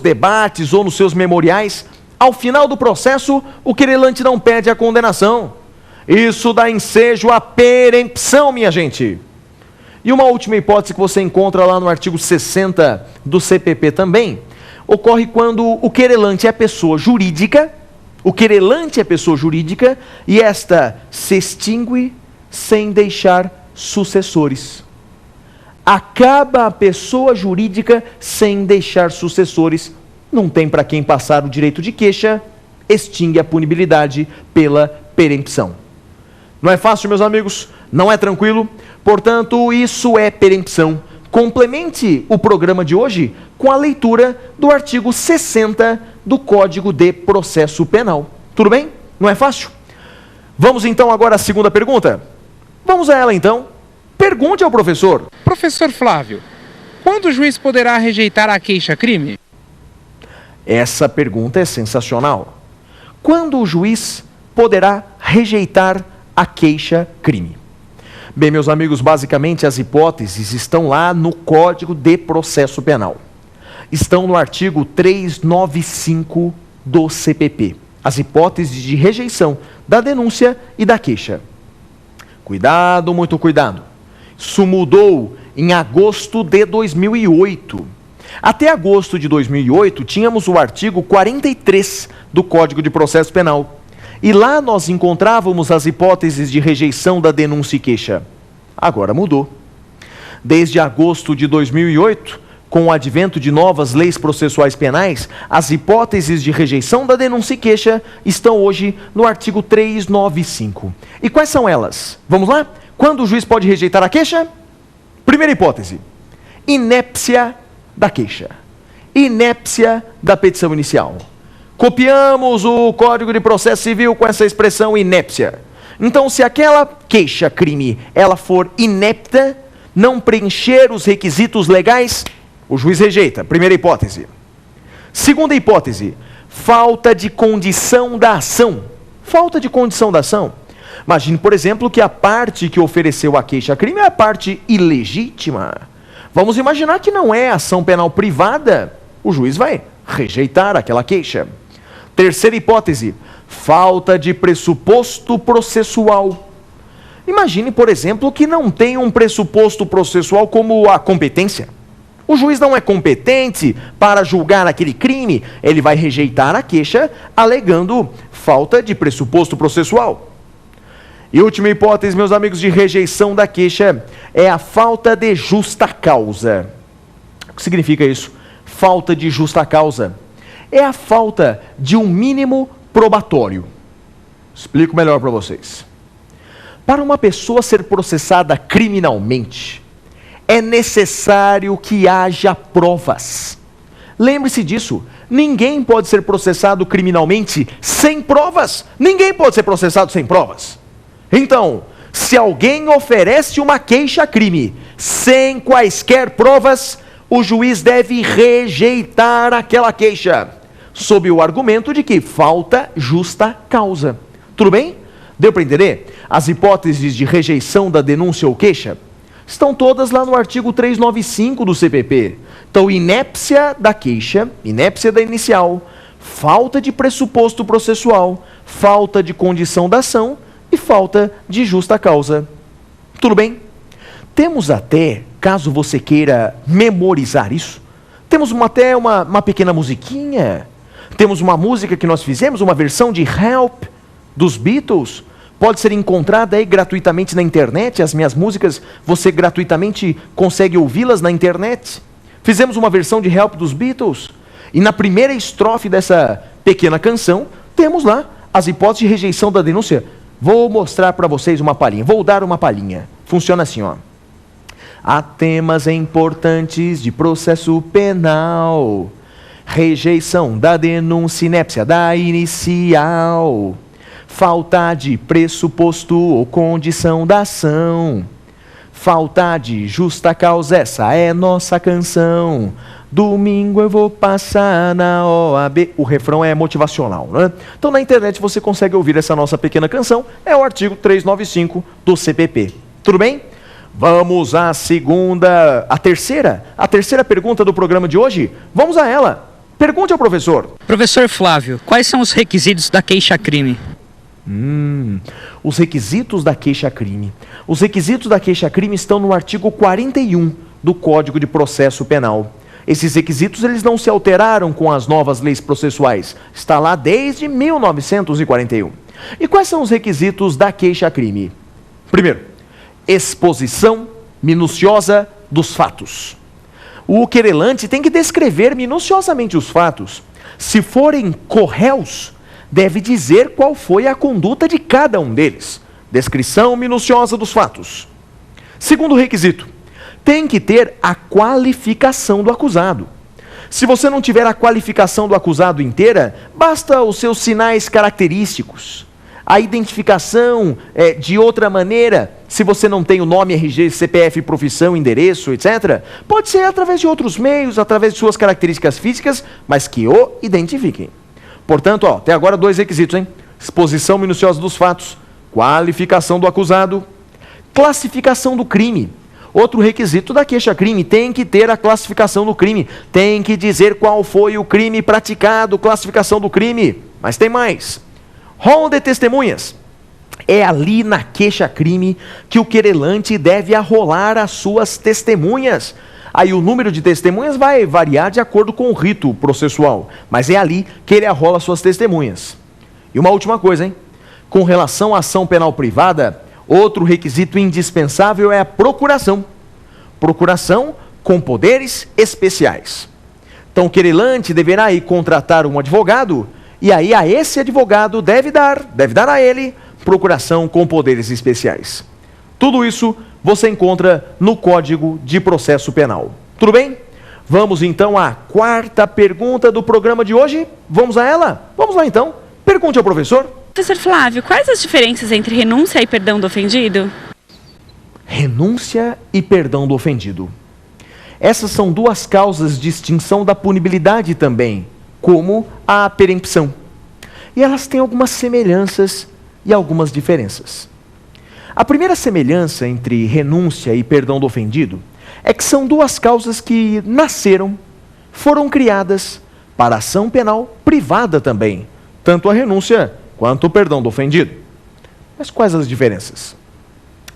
debates ou nos seus memoriais, ao final do processo, o querelante não pede a condenação. Isso dá ensejo à perempção, minha gente. E uma última hipótese que você encontra lá no artigo 60 do CPP também, ocorre quando o querelante é pessoa jurídica, e esta se extingue sem deixar sucessores. Acaba a pessoa jurídica sem deixar sucessores, não tem para quem passar o direito de queixa, extingue a punibilidade pela perempção. Não é fácil, meus amigos? Não é tranquilo? Portanto, isso é perempção. Complemente o programa de hoje com a leitura do artigo 60 do Código de Processo Penal. Tudo bem? Não é fácil? Vamos então agora à segunda pergunta? Vamos a ela então. Pergunte ao professor. Professor Flávio, quando o juiz poderá rejeitar a queixa-crime? Essa pergunta é sensacional. Quando o juiz poderá rejeitar a queixa-crime? Bem, meus amigos, basicamente as hipóteses estão lá no Código de Processo Penal. Estão no artigo 395 do CPP. As hipóteses de rejeição da denúncia e da queixa. Cuidado, muito cuidado. Isso mudou em agosto de 2008. Até agosto de 2008, tínhamos o artigo 43 do Código de Processo Penal. E lá nós encontrávamos as hipóteses de rejeição da denúncia e queixa. Agora mudou. Desde agosto de 2008, com o advento de novas leis processuais penais, as hipóteses de rejeição da denúncia e queixa estão hoje no artigo 395. E quais são elas? Vamos lá? Quando o juiz pode rejeitar a queixa? Primeira hipótese, inépcia da queixa, inépcia da petição inicial. Copiamos o Código de Processo Civil com essa expressão inépcia. Então, se aquela queixa-crime ela for inepta, não preencher os requisitos legais, o juiz rejeita. Primeira hipótese. Segunda hipótese, falta de condição da ação. Falta de condição da ação. Imagine, por exemplo, que a parte que ofereceu a queixa-crime é a parte ilegítima. Vamos imaginar que não é ação penal privada. O juiz vai rejeitar aquela queixa. Terceira hipótese, falta de pressuposto processual. Imagine, por exemplo, que não tem um pressuposto processual como a competência. O juiz não é competente para julgar aquele crime, ele vai rejeitar a queixa alegando falta de pressuposto processual. E última hipótese, meus amigos, de rejeição da queixa é a falta de justa causa. O que significa isso? Falta de justa causa. É a falta de um mínimo probatório. Explico melhor para vocês. Para uma pessoa ser processada criminalmente, é necessário que haja provas. Lembre-se disso. Ninguém pode ser processado criminalmente sem provas. Ninguém pode ser processado sem provas. Então, se alguém oferece uma queixa-crime sem quaisquer provas, o juiz deve rejeitar aquela queixa, sob o argumento de que falta justa causa. Tudo bem? Deu para entender? As hipóteses de rejeição da denúncia ou queixa estão todas lá no artigo 395 do CPP. Então, inépcia da queixa, inépcia da inicial, falta de pressuposto processual, falta de condição da ação e falta de justa causa. Tudo bem? Temos até, caso você queira memorizar isso, temos até uma pequena musiquinha. Temos uma música que nós fizemos, uma versão de Help dos Beatles. Pode ser encontrada aí gratuitamente na internet. As minhas músicas, você gratuitamente consegue ouvi-las na internet. Fizemos uma versão de Help dos Beatles. E na primeira estrofe dessa pequena canção, temos lá as hipóteses de rejeição da denúncia. Vou mostrar para vocês uma palhinha. Vou dar uma palhinha. Funciona assim, ó. Há temas importantes de processo penal. Rejeição da denúncia, inépcia da inicial. Falta de pressuposto ou condição da ação. Falta de justa causa, essa é nossa canção. Domingo eu vou passar na OAB. O refrão é motivacional, né? Então na internet você consegue ouvir essa nossa pequena canção. É o artigo 395 do CPP. Tudo bem? Vamos à terceira pergunta do programa de hoje. Vamos a ela. Pergunte ao professor. Professor Flávio, quais são os requisitos da queixa-crime? Os requisitos da queixa-crime. Os requisitos da queixa-crime estão no artigo 41 do Código de Processo Penal. Esses requisitos eles não se alteraram com as novas leis processuais. Está lá desde 1941. E quais são os requisitos da queixa-crime? Primeiro, exposição minuciosa dos fatos. O querelante tem que descrever minuciosamente os fatos. Se forem corréus, deve dizer qual foi a conduta de cada um deles. Descrição minuciosa dos fatos. Segundo requisito, tem que ter a qualificação do acusado. Se você não tiver a qualificação do acusado inteira, basta os seus sinais característicos. A identificação de outra maneira, se você não tem o nome, RG, CPF, profissão, endereço, etc., pode ser através de outros meios, através de suas características físicas, mas que o identifiquem. Portanto, até agora 2 requisitos, hein? Exposição minuciosa dos fatos, qualificação do acusado, classificação do crime. Outro requisito da queixa-crime, tem que ter a classificação do crime, tem que dizer qual foi o crime praticado, classificação do crime. Mas tem mais. Rol de testemunhas. É ali na queixa-crime que o querelante deve arrolar as suas testemunhas. Aí o número de testemunhas vai variar de acordo com o rito processual, mas é ali que ele arrola suas testemunhas. E uma última coisa, hein? Com relação à ação penal privada, outro requisito indispensável é a procuração. Procuração com poderes especiais. Então o querelante deverá ir contratar um advogado, e aí a esse advogado deve dar a ele procuração com poderes especiais. Tudo isso você encontra no Código de Processo Penal. Tudo bem? Vamos então à 4ª pergunta do programa de hoje. Vamos a ela? Vamos lá então. Pergunte ao professor. Professor Flávio, quais as diferenças entre renúncia e perdão do ofendido? Renúncia e perdão do ofendido. Essas são 2 causas de extinção da punibilidade também, como a perempção. E elas têm algumas semelhanças e algumas diferenças. A primeira semelhança entre renúncia e perdão do ofendido é que são 2 causas que foram criadas para ação penal privada também, tanto a renúncia quanto o perdão do ofendido. Mas quais as diferenças?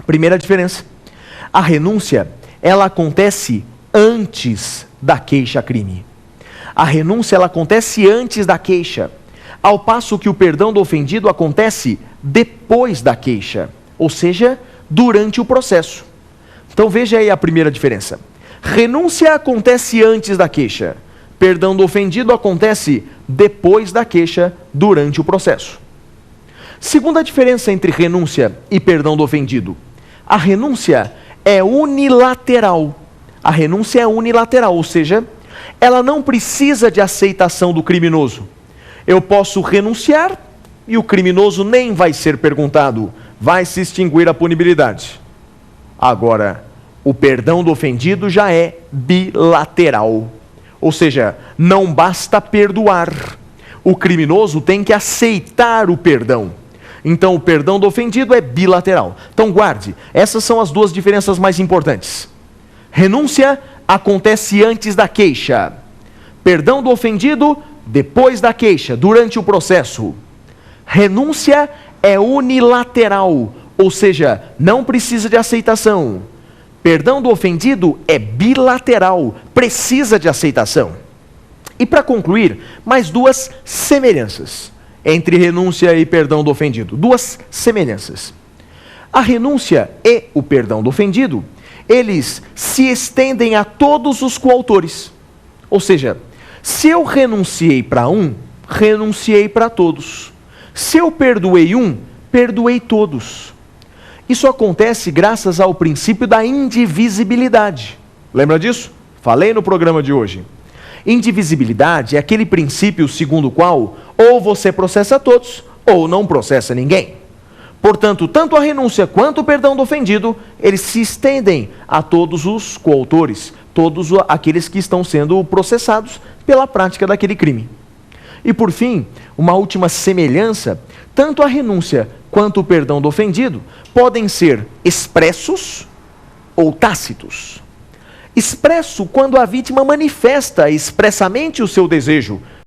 Primeira diferença, a renúncia, ela acontece antes da queixa-crime. A renúncia, ela acontece antes da queixa, ao passo que o perdão do ofendido acontece depois da queixa, ou seja, durante o processo. Então veja aí a primeira diferença. Renúncia acontece antes da queixa, perdão do ofendido acontece depois da queixa, durante o processo. Segunda diferença entre renúncia e perdão do ofendido. A renúncia é unilateral. A renúncia é unilateral, ou seja, ela não precisa de aceitação do criminoso. Eu posso renunciar e o criminoso nem vai ser perguntado, vai se extinguir a punibilidade. Agora, o perdão do ofendido já é bilateral, ou seja, não basta perdoar, o criminoso tem que aceitar o perdão. Então, o perdão do ofendido é bilateral. Então, guarde, essas são as 2 diferenças mais importantes. Renúncia acontece antes da queixa. Perdão do ofendido, depois da queixa, durante o processo. Renúncia é unilateral, ou seja, não precisa de aceitação. Perdão do ofendido é bilateral, precisa de aceitação. E para concluir, mais 2 semelhanças entre renúncia e perdão do ofendido. 2 semelhanças. A renúncia e o perdão do ofendido, eles se estendem a todos os coautores. Ou seja, se eu renunciei para um, renunciei para todos. Se eu perdoei um, perdoei todos. Isso acontece graças ao princípio da indivisibilidade. Lembra disso? Falei no programa de hoje. Indivisibilidade é aquele princípio segundo o qual ou você processa todos ou não processa ninguém. Portanto, tanto a renúncia quanto o perdão do ofendido, eles se estendem a todos os coautores, todos aqueles que estão sendo processados pela prática daquele crime. E por fim, uma última semelhança, tanto a renúncia quanto o perdão do ofendido podem ser expressos ou tácitos. expresso quando a vítima manifesta expressamente o seu desejo,